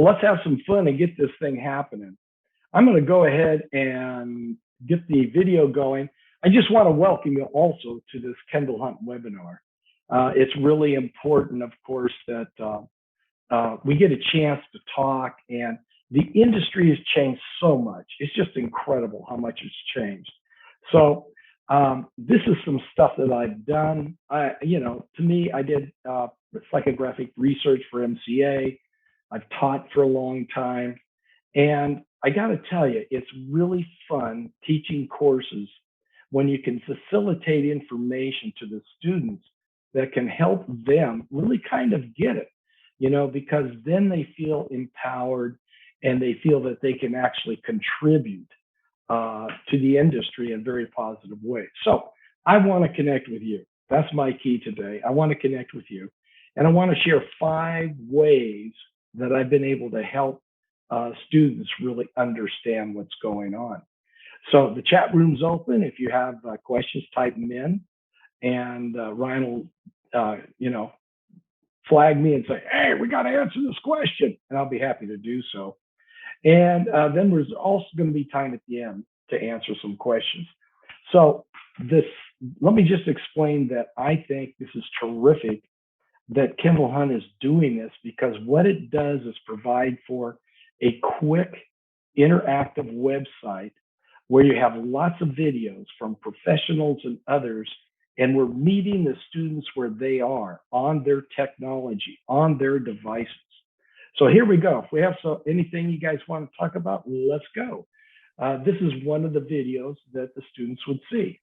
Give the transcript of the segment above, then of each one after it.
let's have some fun and get this thing happening. I'm going to go ahead and get the video going. I just want to welcome you also to this Kendall Hunt webinar. It's really important, of course, that we get a chance to talk, and the industry has changed so much. It's just incredible how much it's changed. So this is some stuff that I've done. To me, I did psychographic research for MCA. I've taught for a long time. And I got to tell you, it's really fun teaching courses when you can facilitate information to the students that can help them really kind of get it, because then they feel empowered and they feel that they can actually contribute to the industry in very positive ways. So I want to connect with you. That's my key today. I want to connect with you. And I want to share 5 ways that I've been able to help students really understand what's going on. So the chat room's open. If you have questions, type them in, and Ryan will, flag me and say, "Hey, we got to answer this question," and I'll be happy to do so. And then there's also going to be time at the end to answer some questions. So let me just explain that I think this is terrific that Kendall Hunt is doing this, because what it does is provide for a quick, interactive website where you have lots of videos from professionals and others, and we're meeting the students where they are on their technology, on their devices. So here we go. If we have anything you guys want to talk about, let's go. This is one of the videos that the students would see.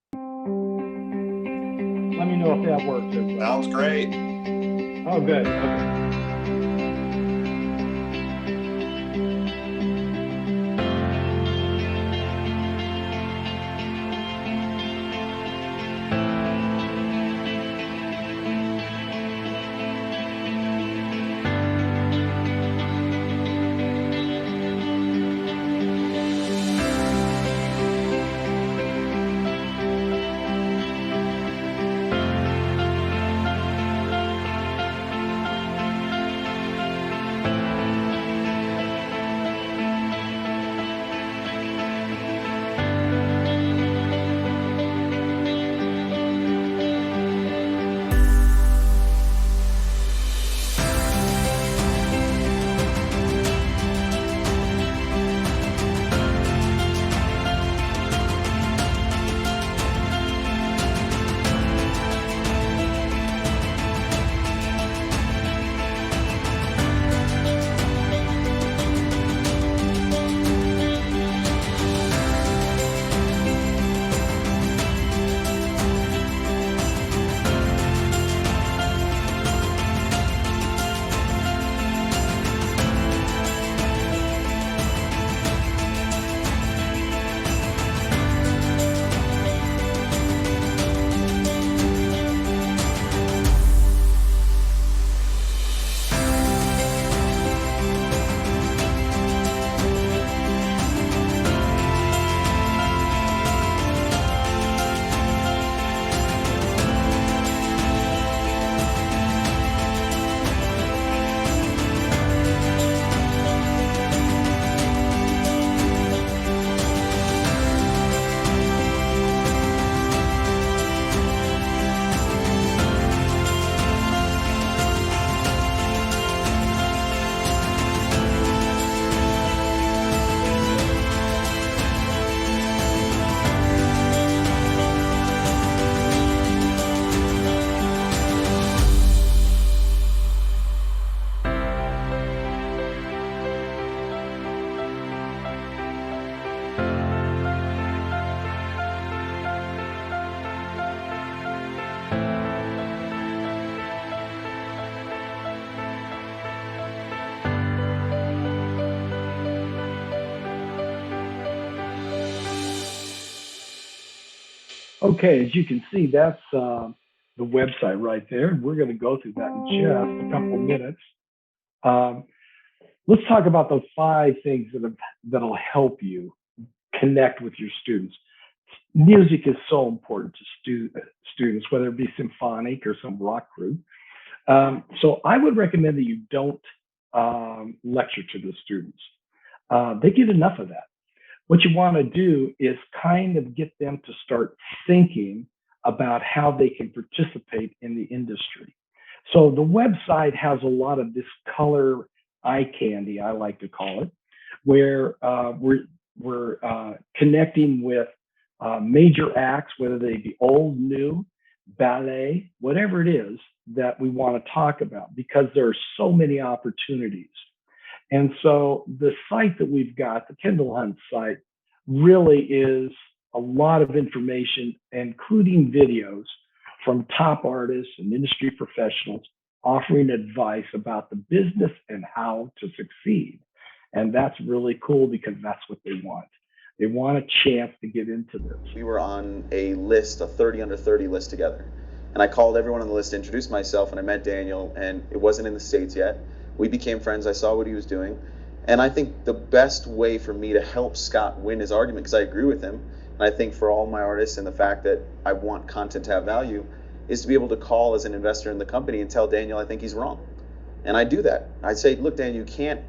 Let me know if that works. Sounds great. Oh, good. Okay. Okay, as you can see, that's the website right there. We're going to go through that in just a couple of minutes. Let's talk about those 5 things that'll help you connect with your students. Music is so important to students, whether it be symphonic or some rock group. So I would recommend that you don't lecture to the students. They get enough of that. What you want to do is kind of get them to start thinking about how they can participate in the industry. So the website has a lot of this color eye candy, I like to call it, where we're connecting with major acts, whether they be old, new, ballet, whatever it is that we want to talk about, because there are so many opportunities. And so the site that we've got, the Kendall Hunt site, really is a lot of information, including videos from top artists and industry professionals offering advice about the business and how to succeed. And that's really cool because that's what they want. They want a chance to get into this. We were on a list, a 30 under 30 list together. And I called everyone on the list, introduced myself, and I met Daniel, and it wasn't in the States yet. We became friends. I saw what he was doing. And I think the best way for me to help Scott win his argument, because I agree with him, and I think for all my artists and the fact that I want content to have value, is to be able to call as an investor in the company and tell Daniel I think he's wrong. And I do that. I say, look, Daniel, you can't,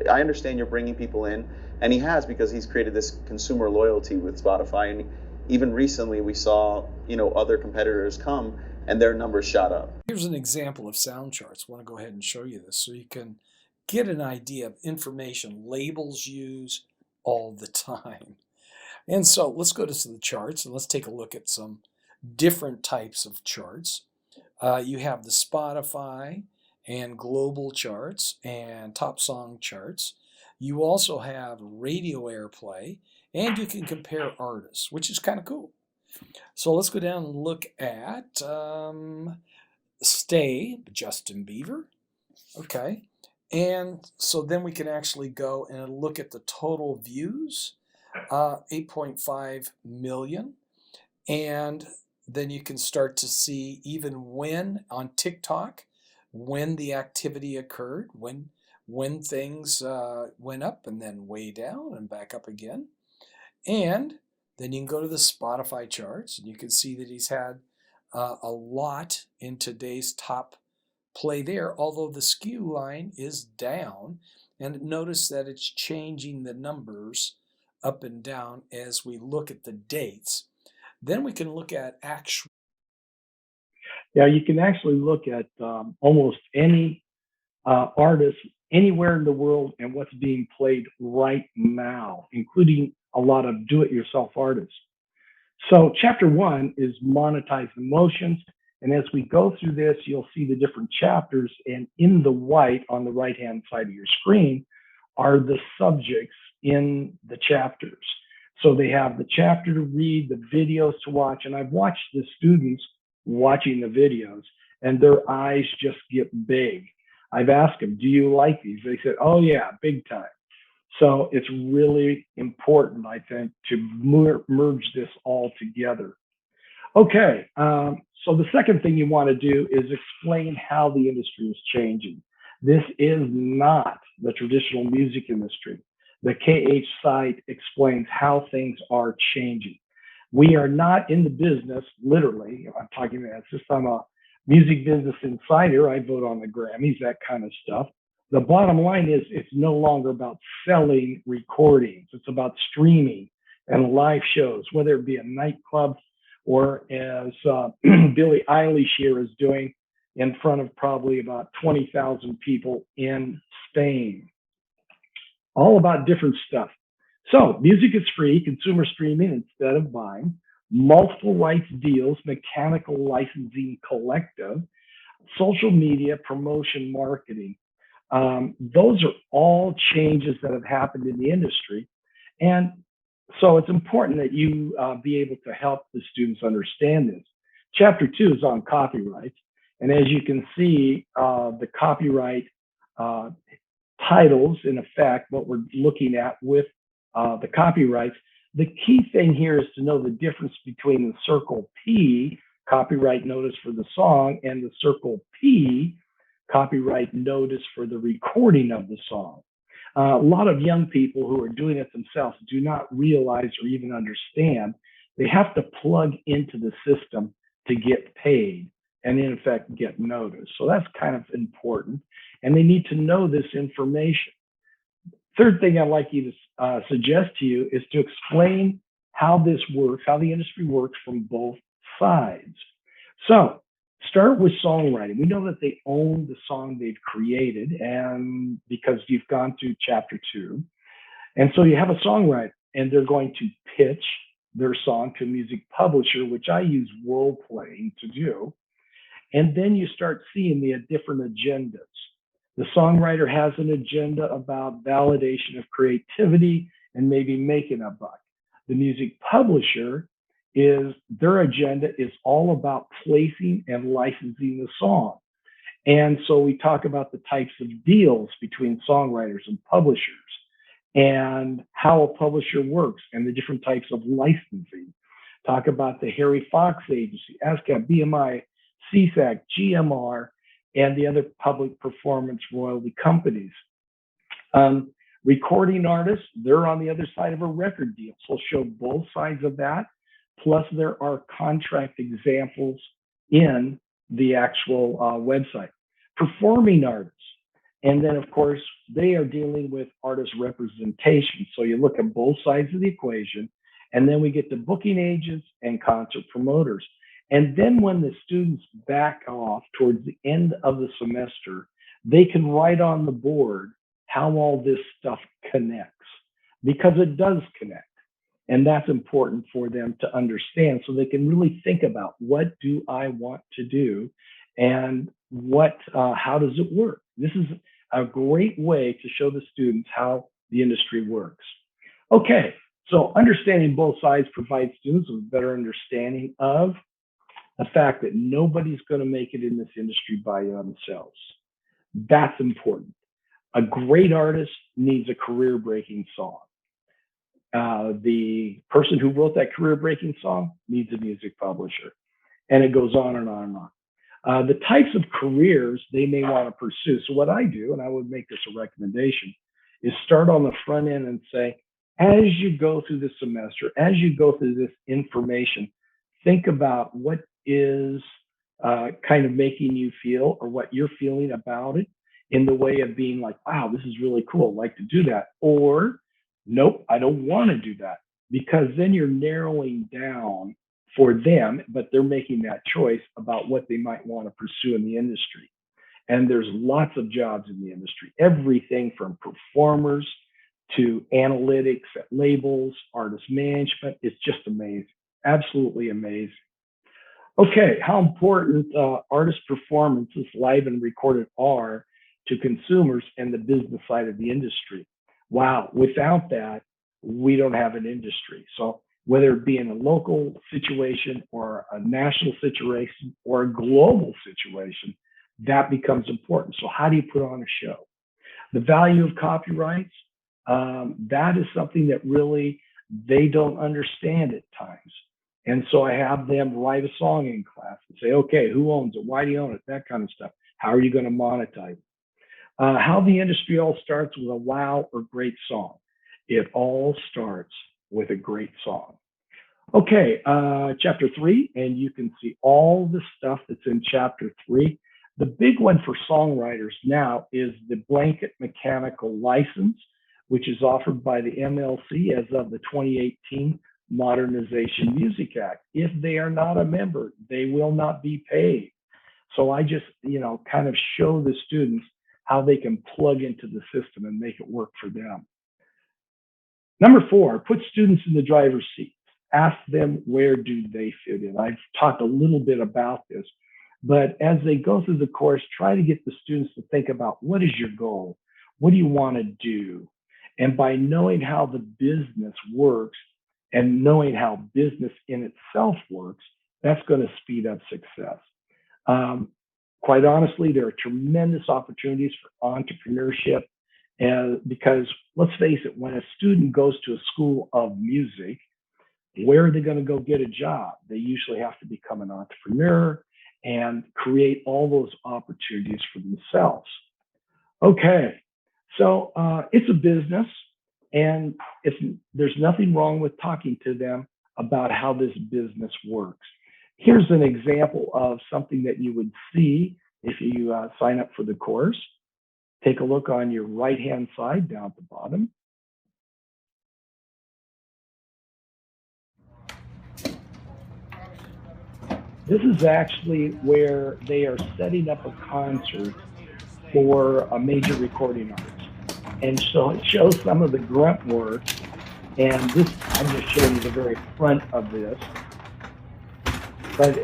I understand you're bringing people in, and he has, because he's created this consumer loyalty with Spotify. And even recently we saw, other competitors come and their numbers shot up. Here's an example of sound charts. I want to go ahead and show you this so you can get an idea of information labels use all the time. And so let's go to the charts and let's take a look at some different types of charts. You have the Spotify and global charts and top song charts. You also have radio airplay, and you can compare artists, which is kind of cool. So let's go down and look at Stay, Justin Bieber. Okay. And so then we can actually go and look at the total views, 8.5 million. And then you can start to see even when on TikTok, when the activity occurred, when things went up and then way down and back up again. And then you can go to the Spotify charts and you can see that he's had a lot in today's top play there, although the skew line is down. And notice that it's changing the numbers up and down as we look at the dates. Then we can look at actual. Yeah, you can actually look at almost any artist anywhere in the world and what's being played right now, including a lot of do-it-yourself artists. So chapter 1 is monetize emotions. And as we go through this, you'll see the different chapters. And in the white on the right-hand side of your screen are the subjects in the chapters. So they have the chapter to read, the videos to watch. And I've watched the students watching the videos and their eyes just get big. I've asked them, do you like these? They said, oh yeah, big time. So it's really important, I think, to merge this all together. Okay, so the second thing you want to do is explain how the industry is changing. This is not the traditional music industry. The KH site explains how things are changing. We are not in the business, literally, I'm talking about this, I'm a music business insider, I vote on the Grammys, that kind of stuff. The bottom line is it's no longer about selling recordings. It's about streaming and live shows, whether it be a nightclub or as Billie Eilish here is doing in front of probably about 20,000 people in Spain. All about different stuff. So music is free, consumer streaming instead of buying, multiple rights deals, mechanical licensing collective, social media, promotion, marketing. Those are all changes that have happened in the industry. And so it's important that you be able to help the students understand this. Chapter 2 is on copyrights. And as you can see, the copyright titles, in effect, what we're looking at with the copyrights, the key thing here is to know the difference between the circle P, copyright notice for the song, and the circle P, copyright notice for the recording of the song. A lot of young people who are doing it themselves do not realize or even understand they have to plug into the system to get paid. and in effect get noticed. So that's kind of important. And they need to know this information. Third thing I'd like you to suggest to you is to explain how this works, how the industry works from both sides. So start with songwriting. We know that they own the song they've created, and because you've gone through chapter 2. And so you have a songwriter, and they're going to pitch their song to a music publisher, which I use role playing to do. And then you start seeing the different agendas. The songwriter has an agenda about validation of creativity and maybe making a buck. The music publisher their agenda is all about placing and licensing the song. And so we talk about the types of deals between songwriters and publishers and how a publisher works and the different types of licensing. Talk about the Harry Fox Agency, ASCAP, BMI, CSAC, GMR, and the other public performance royalty companies. Recording artists, they're on the other side of a record deal. So we'll show both sides of that. Plus, there are contract examples in the actual website. Performing artists. And then, of course, they are dealing with artist representation. So you look at both sides of the equation. And then we get to booking agents and concert promoters. And then when the students back off towards the end of the semester, they can write on the board how all this stuff connects, because it does connect. And that's important for them to understand, so they can really think about, what do I want to do, and how does it work? This is a great way to show the students how the industry works. Okay, so understanding both sides provides students with a better understanding of the fact that nobody's going to make it in this industry by themselves. That's important. A great artist needs a career-breaking song. The person who wrote that career-breaking song needs a music publisher. And it goes on and on and on. The types of careers they may want to pursue. So what I do, and I would make this a recommendation, is start on the front end and say, as you go through this semester, as you go through this information, think about what is kind of making you feel, or what you're feeling about it, in the way of being like, wow, this is really cool, I'd like to do that. Or, nope, I don't want to do that. Because then you're narrowing down for them, but they're making that choice about what they might want to pursue in the industry. And there's lots of jobs in the industry, everything from performers to analytics at labels, artist management. It's just amazing, absolutely amazing. Okay, how important artist performances, live and recorded, are to consumers and the business side of the industry. Wow, without that, we don't have an industry. So whether it be in a local situation or a national situation or a global situation, that becomes important. So how do you put on a show? The value of copyrights, that is something that really they don't understand at times. And so I have them write a song in class and say, okay, who owns it? Why do you own it? That kind of stuff. How are you going to monetize it? How the industry all starts with a wow or great song. It all starts with a great song. Okay, chapter 3, and you can see all the stuff that's in chapter 3. The big one for songwriters now is the blanket mechanical license, which is offered by the M.L.C. as of the 2018 Modernization Music Act. If they are not a member, they will not be paid. So I just, kind of show the students how they can plug into the system and make it work for them. Number 4, put students in the driver's seat. Ask them, where do they fit in? I've talked a little bit about this, but as they go through the course, try to get the students to think about, what is your goal? What do you want to do? And by knowing how the business works and knowing how business in itself works, that's going to speed up success. Quite honestly, there are tremendous opportunities for entrepreneurship, and because let's face it, when a student goes to a school of music, where are they going to go get a job? They usually have to become an entrepreneur and create all those opportunities for themselves. Okay, so it's a business, and there's nothing wrong with talking to them about how this business works. Here's an example of something that you would see if you sign up for the course. Take a look on your right-hand side down at the bottom. This is actually where they are setting up a concert for a major recording artist. And so it shows some of the grunt work. And this, I'm just showing you the very front of this. But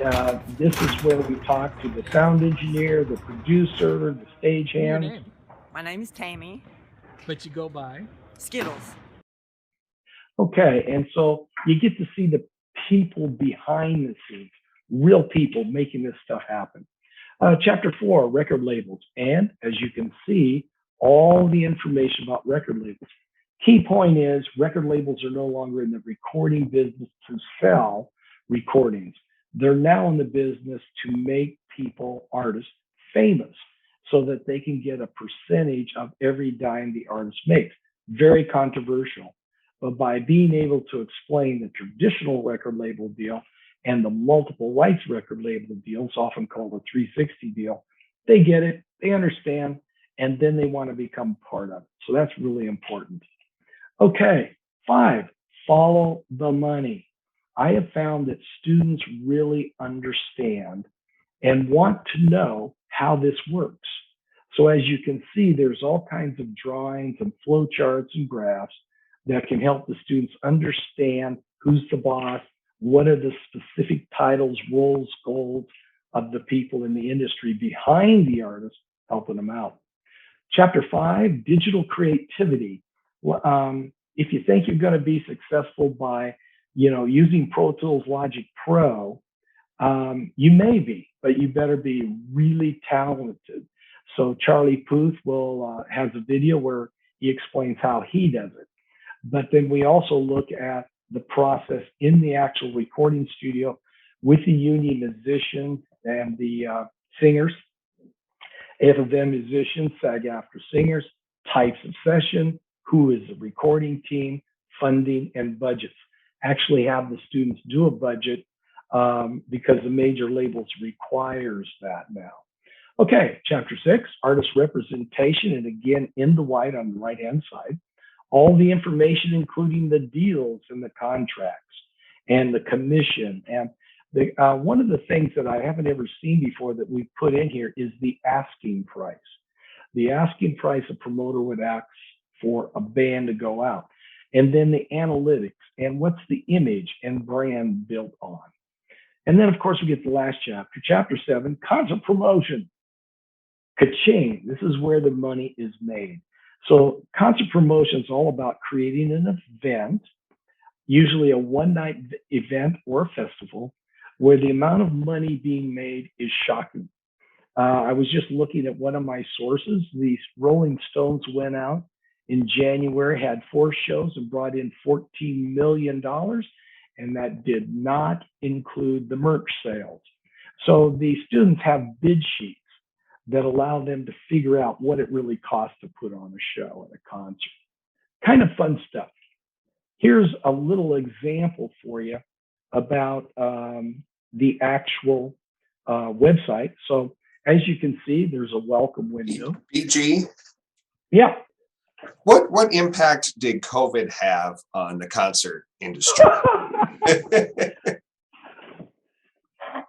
this is where we talk to the sound engineer, the producer, the stagehand. Your name? My name is Tammy. But you go by? Skittles. Okay, and so you get to see the people behind the scenes, real people making this stuff happen. Chapter 4, record labels. And as you can see, all the information about record labels. Key point is record labels are no longer in the recording business to sell recordings. They're now in the business to make people, artists, famous so that they can get a percentage of every dime the artist makes. Very controversial. But by being able to explain the traditional record label deal and the multiple rights record label deals, often called a 360 deal, they get it, they understand, and then they want to become part of it. So that's really important. Okay, 5, follow the money. I have found that students really understand and want to know how this works. So as you can see, there's all kinds of drawings and flow charts and graphs that can help the students understand who's the boss, what are the specific titles, roles, goals of the people in the industry behind the artist, helping them out. Chapter 5, digital creativity. If you think you're going to be successful by, using Pro Tools Logic Pro, you may be, but you better be really talented. So Charlie Puth has a video where he explains how he does it. But then we also look at the process in the actual recording studio with the union musicians and the singers, AFM musicians, SAG-AFTRA singers, types of session, who is the recording team, funding, and budgets. Actually have the students do a budget because the major labels requires that now. Okay, chapter 6, artist representation, and again, in the white on the right-hand side, all the information, including the deals and the contracts and the commission. And one of the things that I haven't ever seen before that we put in here is the asking price. The asking price a promoter would ask for a band to go out. And then the analytics and what's the image and brand built on. And then, of course, we get the last chapter, chapter 7, concert promotion. Ka-ching, this is where the money is made. So concert promotion is all about creating an event, usually a one-night event or a festival, where the amount of money being made is shocking. I was just looking at one of my sources. The Rolling Stones went out in January, had 4 shows and brought in $14 million, and that did not include the merch sales. So the students have bid sheets that allow them to figure out what it really costs to put on a show and a concert. Kind of fun stuff. Here's a little example for you about the actual website. So as you can see, there's a welcome window. BG, Yeah. what impact did COVID have on the concert industry?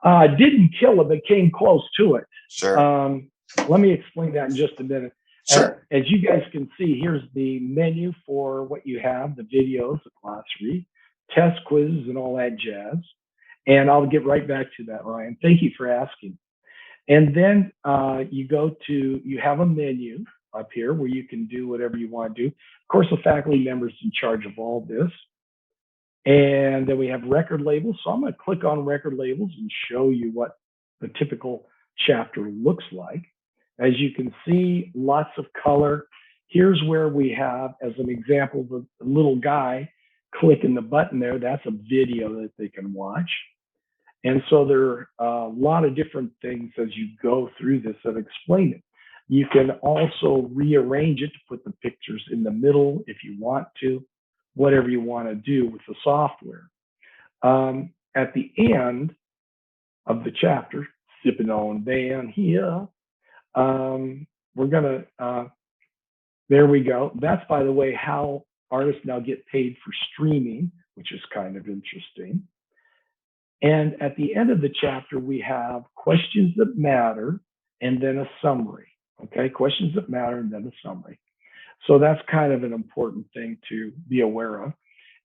Didn't kill it, but came close to it. Sure. Let me explain that in just a minute. Sure. As you guys can see, here's the menu for what you have, the videos, the glossary, test quizzes, and all that jazz. And I'll get right back to that, Ryan. Thank you for asking. And then you have a menu up here where you can do whatever you want to do. Of course, the faculty member's in charge of all this. And then we have record labels. So I'm going to click on record labels and show you what the typical chapter looks like. As you can see, lots of color. Here's where we have, as an example, the little guy clicking the button there. That's a video that they can watch. And so there are a lot of different things as you go through this that explain it. You can also rearrange it to put the pictures in the middle if you want to, whatever you want to do with the software. At the end, of the chapter, sipping on down here. We're gonna, there we go. That's, by the way, how artists now get paid for streaming, which is kind of interesting. And at the end of the chapter, we have questions that matter and then a summary. Okay, questions that matter and then a summary. So that's kind of an important thing to be aware of.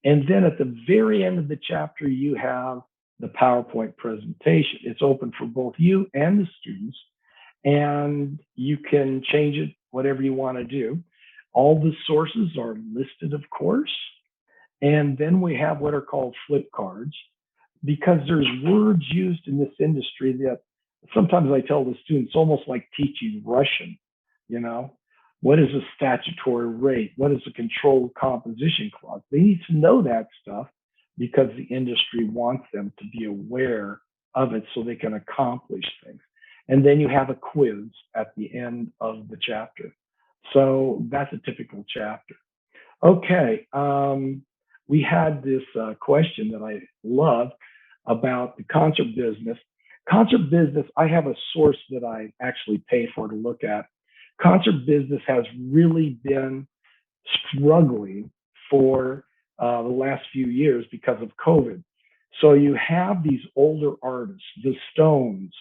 And then at the very end of the chapter, you have the PowerPoint presentation. It's open for both you and the students, and you can change it whatever you want to do. All the sources are listed, of course. And then we have what are called flip cards, because there's words used in this industry that sometimes I tell the students, almost like teaching Russian, you know, what is a statutory rate? What is a controlled composition clause? They need to know that stuff because the industry wants them to be aware of it so they can accomplish things. And then you have a quiz at the end of the chapter. So that's a typical chapter. Okay, we had this question that I love about the concert business. Concert business, I have a source that I actually pay for to look at. Concert business has really been struggling for the last few years because of COVID. So you have these older artists, the Stones,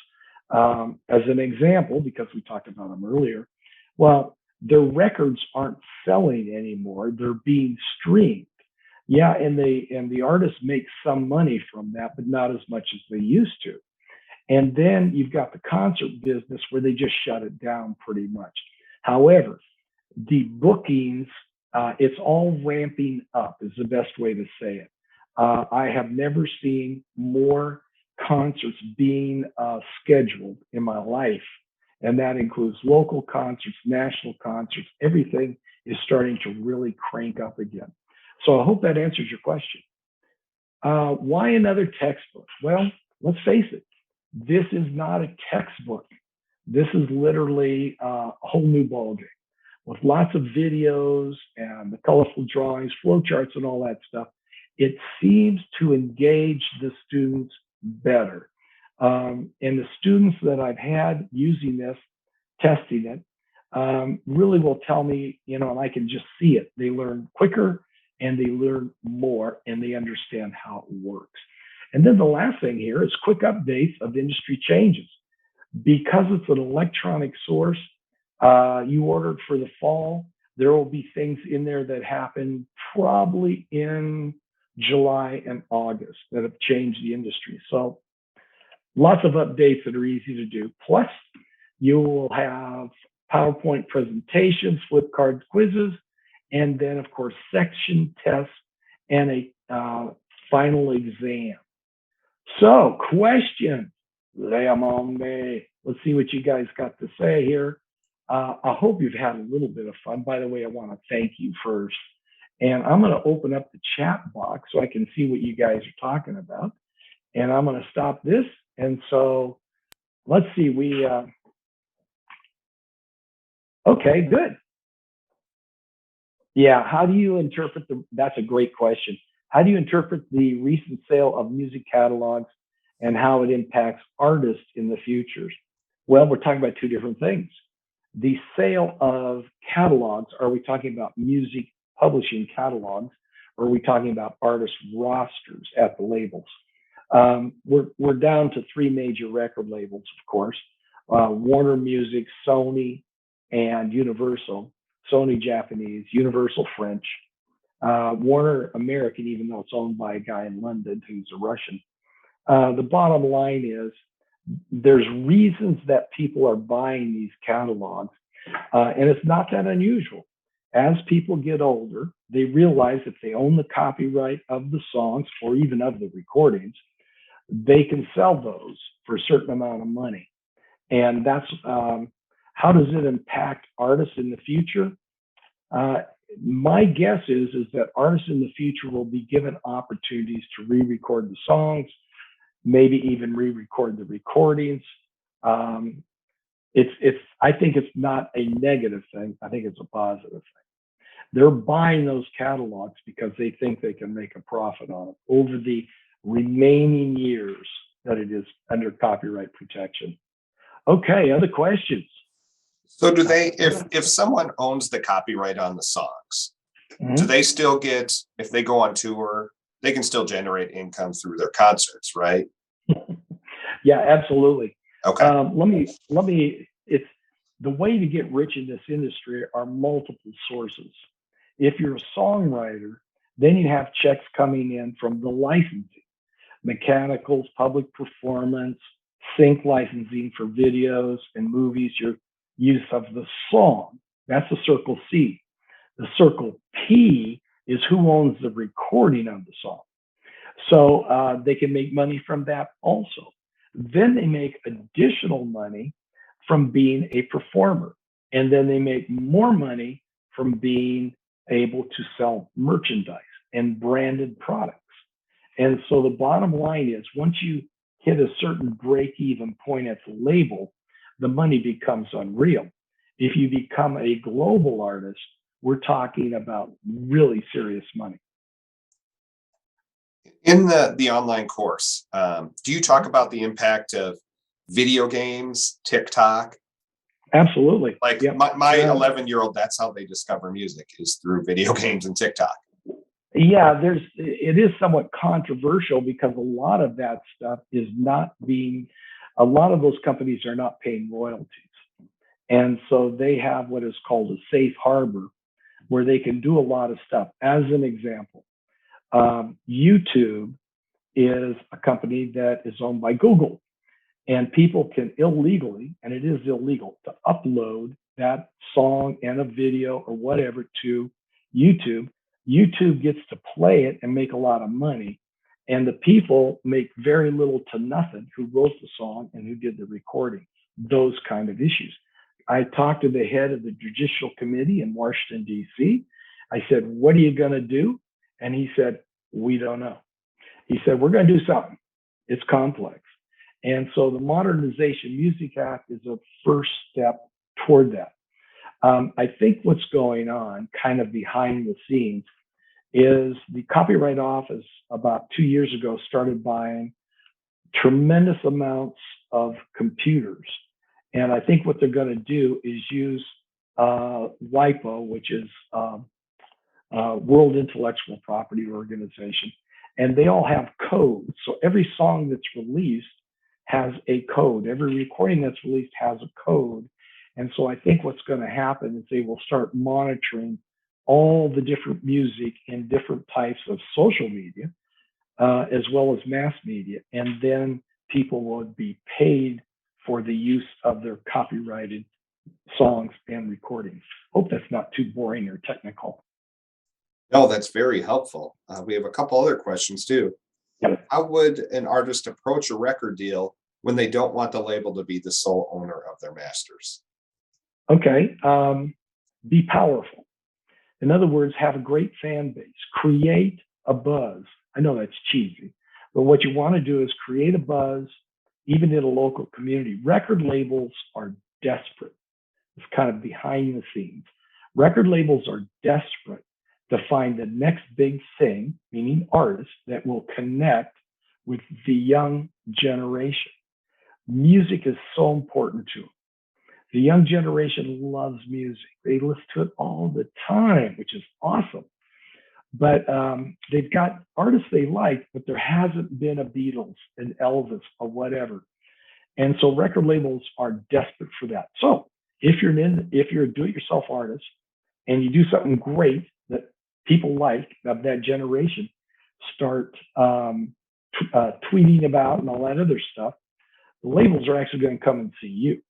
as an example, because we talked about them earlier. Well, their records aren't selling anymore; they're being streamed. Yeah, and the artists make some money from that, but not as much as they used to. And then you've got the concert business where they just shut it down pretty much. However, the bookings, it's all ramping up is the best way to say it. I have never seen more concerts being scheduled in my life. And that includes local concerts, national concerts, everything is starting to really crank up again. So I hope that answers your question. Why another textbook? Well, let's face it, this is not a textbook. This is literally a whole new ballgame with lots of videos and the colorful drawings, flowcharts, and all that stuff. It seems to engage the students better. And the students that I've had using this, testing it, really will tell me, you know, and I can just see it. They learn quicker and they learn more and they understand how it works. And then the last thing here is quick updates of industry changes. Because it's an electronic source, you ordered for the fall, there will be things in there that happen probably in July and August that have changed the industry. So lots of updates that are easy to do. Plus, you will have PowerPoint presentations, flip cards, quizzes, and then, of course, section tests and a final exam. So, questions, lay them on me. Let's see what you guys got to say here. I hope you've had a little bit of fun. By the way, I want to thank you first. And I'm going to open up the chat box so I can see what you guys are talking about. And I'm going to stop this. And so let's see, okay, good. Yeah, how do you interpret that's a great question. How do you interpret the recent sale of music catalogs and how it impacts artists in the future? Well, we're talking about two different things. The sale of catalogs, are we talking about music publishing catalogs, or are we talking about artist rosters at the labels? We're down to three major record labels, of course, Warner Music, Sony, and Universal. Sony Japanese, Universal French, Warner American, even though it's owned by a guy in London who's a Russian. The bottom line is there's reasons that people are buying these catalogs, and it's not that unusual. As people get older, they realize if they own the copyright of the songs or even of the recordings, they can sell those for a certain amount of money. And that's how does it impact artists in the future? My guess is that artists in the future will be given opportunities to re-record the songs, maybe even re-record the recordings. I think it's not a negative thing. I think it's a positive thing. They're buying those catalogs because they think they can make a profit on it over the remaining years that it is under copyright protection. Okay, other questions? So do they, if someone owns the copyright on the songs, do they still get, if they go on tour, they can still generate income through their concerts, right? Yeah, absolutely. Okay. Let me, it's the way to get rich in this industry are multiple sources. If you're a songwriter, then you have checks coming in from the licensing, mechanicals, public performance, sync licensing for videos and movies, your use of the song. That's the circle C. The circle P is who owns the recording of the song. So they can make money from that also. Then they make additional money from being a performer. And then they make more money from being able to sell merchandise and branded products. And so the bottom line is once you hit a certain break-even point at the label, the money becomes unreal. If you become a global artist, we're talking about really serious money. In the online course, do you talk about the impact of video games, TikTok? Absolutely. Like Yep. my 11-year-old, that's how they discover music, is through video games and TikTok. Yeah, it is somewhat controversial because a lot of that stuff is not being, a lot of those companies are not paying royalties. And so they have what is called a safe harbor where they can do a lot of stuff. As an example, YouTube is a company that is owned by Google, and people can illegally, and it is illegal, to upload that song and a video or whatever to YouTube. YouTube gets to play it and make a lot of money, and the people make very little to nothing who wrote the song and who did the recording. Those kind of issues. I talked to the head of the Judicial Committee in Washington, D.C. I said, what are you going to do? And he said, we don't know. He said, we're going to do something. It's complex. And so the Modernization Music Act is a first step toward that. I think what's going on kind of behind the scenes is the Copyright Office about 2 years ago started buying tremendous amounts of computers. And I think what they're going to do is use WIPO, which is World Intellectual Property Organization, and they all have codes. So every song that's released has a code. Every recording that's released has a code. And so I think what's going to happen is they will start monitoring all the different music in different types of social media, as well as mass media. And then people will be paid for the use of their copyrighted songs and recordings. Hope that's not too boring or technical. No, that's very helpful. We have a couple other questions too. Yep. How would an artist approach a record deal when they don't want the label to be the sole owner of their masters? Okay, be powerful. In other words, have a great fan base, create a buzz. I know that's cheesy, but what you want to do is create a buzz, even in a local community. Record labels are desperate. It's kind of behind the scenes. Record labels are desperate to find the next big thing, meaning artists, that will connect with the young generation. Music is so important to them. The young generation loves music. They listen to it all the time, which is awesome. But they've got artists they like, but there hasn't been a Beatles, an Elvis, or whatever. And so record labels are desperate for that. So if you're a do-it-yourself artist and you do something great that people like of that generation, start tweeting about and all that other stuff, the labels are actually going to come and see you.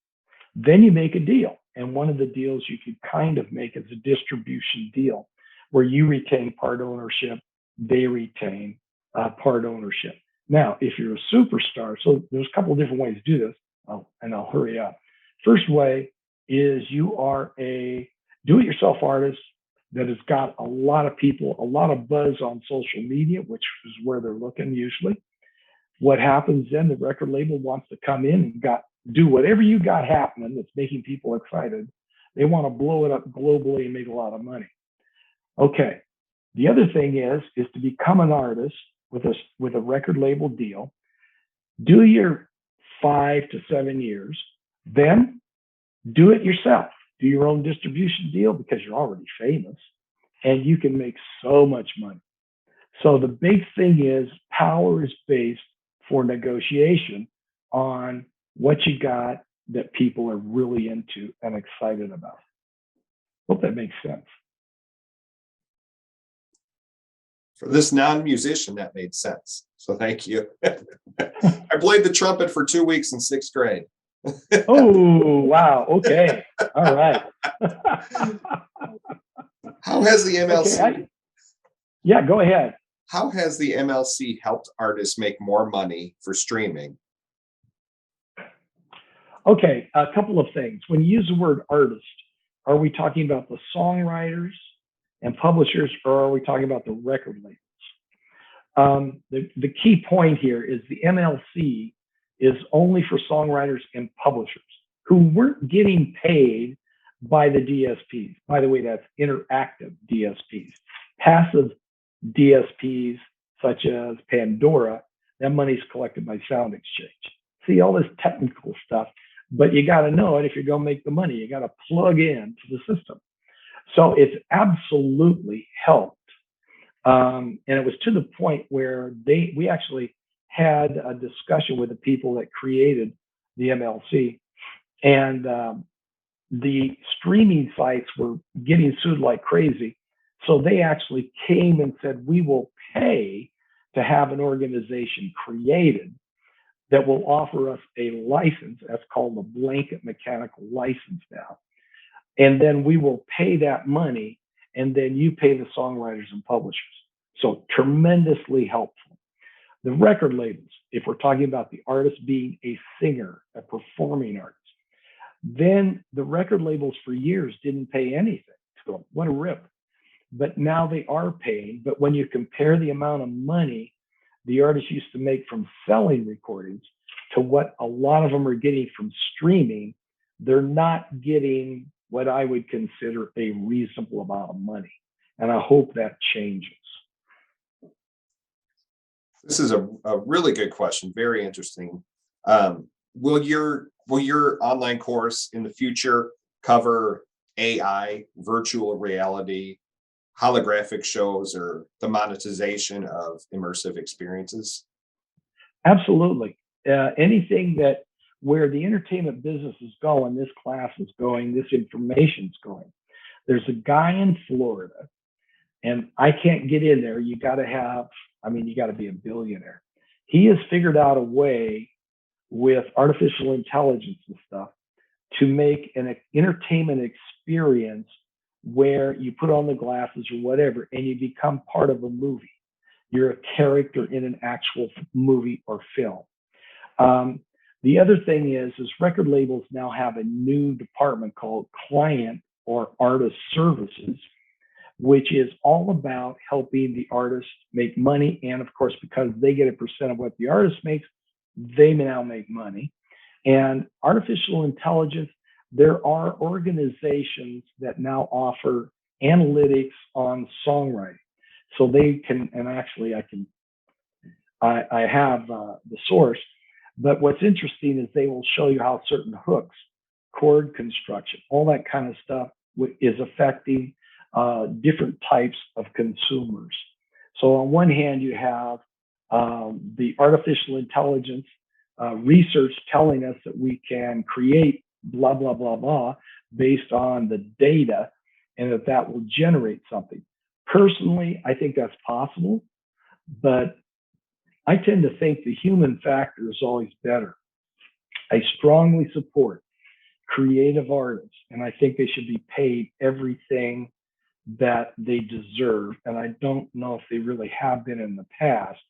Then you make a deal. And one of the deals you could kind of make is a distribution deal where you retain part ownership, they retain part ownership. Now, if you're a superstar, so there's a couple of different ways to do this, and I'll hurry up. First way is you are a do-it-yourself artist that has got a lot of people, a lot of buzz on social media, which is where they're looking usually. What happens then, the record label wants to come in and do whatever you got happening that's making people excited. They want to blow it up globally and make a lot of money. Okay. The other thing is to become an artist with a record label deal. Do your 5 to 7 years, then do it yourself. Do your own distribution deal because you're already famous and you can make so much money. So the big thing is power is based for negotiation on what you got that people are really into and excited about. Hope that makes sense. For this non-musician, that made sense. So thank you. I played the trumpet for 2 weeks in 6th grade. Oh, wow. Okay. All right. How has the M.L.C. Okay, yeah, go ahead. How has the M.L.C. helped artists make more money for streaming? Okay, a couple of things. When you use the word artist, are we talking about the songwriters and publishers, or are we talking about the record labels? The key point here is the M.L.C. is only for songwriters and publishers who weren't getting paid by the DSPs. By the way, that's interactive DSPs. Passive DSPs, such as Pandora, that money's collected by Sound Exchange. See, all this technical stuff, but you got to know it if you're going to make the money. You got to plug into the system. So it's absolutely helped. And it was to the point where we actually had a discussion with the people that created the M.L.C. And the streaming sites were getting sued like crazy. So they actually came and said, we will pay to have an organization created that will offer us a license. That's called a blanket mechanical license now. And then we will pay that money, and then you pay the songwriters and publishers. So tremendously helpful. The record labels, if we're talking about the artist being a singer, a performing artist, then the record labels for years didn't pay anything. So what a rip. But now they are paying. But when you compare the amount of money the artists used to make from selling recordings to what a lot of them are getting from streaming, they're not getting what I would consider a reasonable amount of money. And I hope that changes. This is a really good question. Very interesting. Will your online course in the future cover AI, virtual reality, holographic shows, or the monetization of immersive experiences? Absolutely. Anything that where the entertainment business is going, this class is going, this information's going. There's a guy in Florida, and I can't get in there. You got to be a billionaire. He has figured out a way with artificial intelligence and stuff to make an entertainment experience where you put on the glasses or whatever, and you become part of a movie. You're a character in an actual movie or film. The other thing is record labels now have a new department called client or artist services, which is all about helping the artist make money. And of course, because they get a percent of what the artist makes, they now make money. And artificial intelligence, there are organizations that now offer analytics on songwriting. So they can, and actually I have the source, but what's interesting is they will show you how certain hooks, chord construction, all that kind of stuff is affecting different types of consumers. So on one hand, you have the artificial intelligence research telling us that we can create blah, blah, blah, blah, based on the data, and that will generate something. Personally, I think that's possible, but I tend to think the human factor is always better. I strongly support creative artists, and I think they should be paid everything that they deserve. And I don't know if they really have been in the past,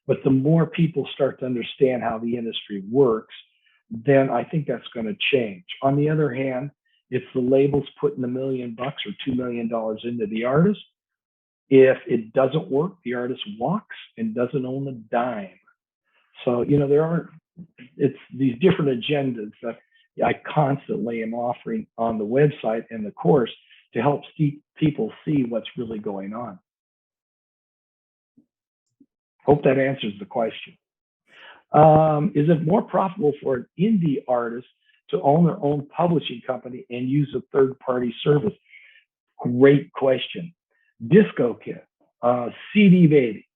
but the more people start to understand how the industry works, then I think that's going to change. On the other hand, if the label's putting $1 million or $2 million into the artist, if it doesn't work, the artist walks and doesn't own a dime. So, it's these different agendas that I constantly am offering on the website and the course to help people see what's really going on. Hope that answers the question. Is it more profitable for an indie artist to own their own publishing company and use a third-party service? Great question. Disco Kid, CD Baby,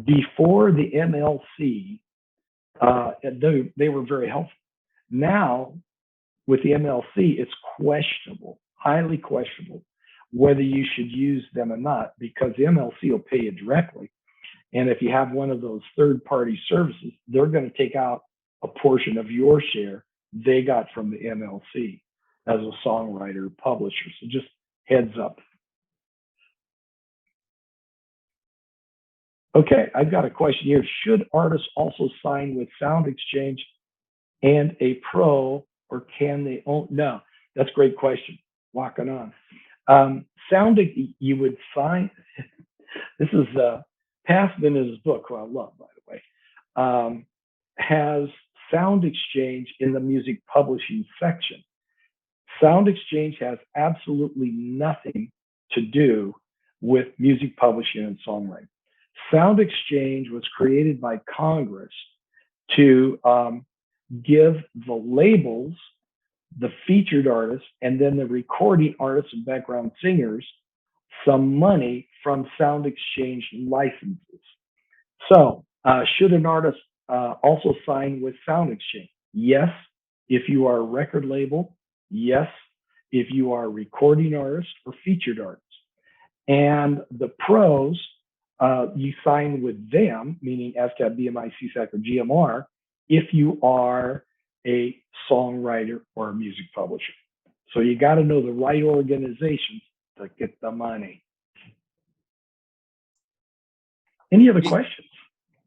before the M.L.C, they were very helpful. Now, with the M.L.C, it's questionable, highly questionable, whether you should use them or not, because the M.L.C will pay you directly. And if you have one of those third-party services, they're going to take out a portion of your share they got from the M.L.C as a songwriter publisher. So just heads up. Okay, I've got a question here. Should artists also sign with Sound Exchange and a pro, or can they own? No, that's a great question. Walking on. You would sign. This is Passman in his book, who I love, by the way, has Sound Exchange in the music publishing section. Sound Exchange has absolutely nothing to do with music publishing and songwriting. Sound Exchange was created by Congress to give the labels, the featured artists, and then the recording artists and background singers some money from Sound Exchange licenses. So should an artist also sign with Sound Exchange? Yes, if you are a record label. Yes, if you are a recording artist or featured artist. And the pros, you sign with them, meaning ASCAP, BMI, CSAC, or GMR, if you are a songwriter or a music publisher. So you got to know the right organizations to get the money. Any other questions?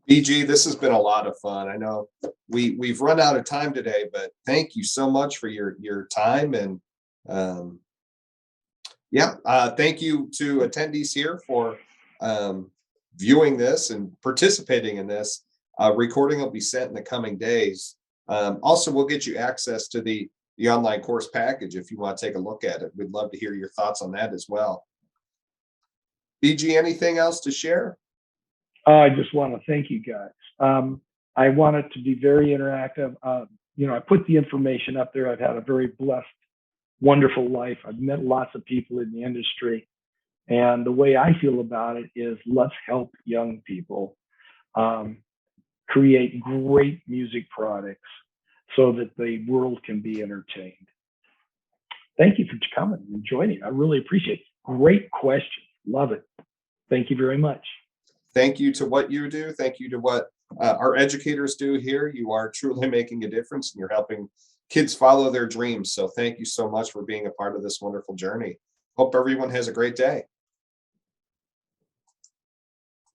BG, this has been a lot of fun. I know we've run out of time today, but thank you so much for your time. And thank you to attendees here for viewing this and participating in this. Recording will be sent in the coming days. Also, we'll get you access to the online course package if you want to take a look at it. We'd love to hear your thoughts on that as well. BG, anything else to share? I just want to thank you guys. I want it to be very interactive. I put the information up there. I've had a very blessed, wonderful life. I've met lots of people in the industry. And the way I feel about it is, let's help young people create great music products so that the world can be entertained. Thank you for coming and joining. I really appreciate it. Great question. Love it. Thank you very much. Thank you to what you do. Thank you to what our educators do here. You are truly making a difference, and you're helping kids follow their dreams. So thank you so much for being a part of this wonderful journey. Hope everyone has a great day.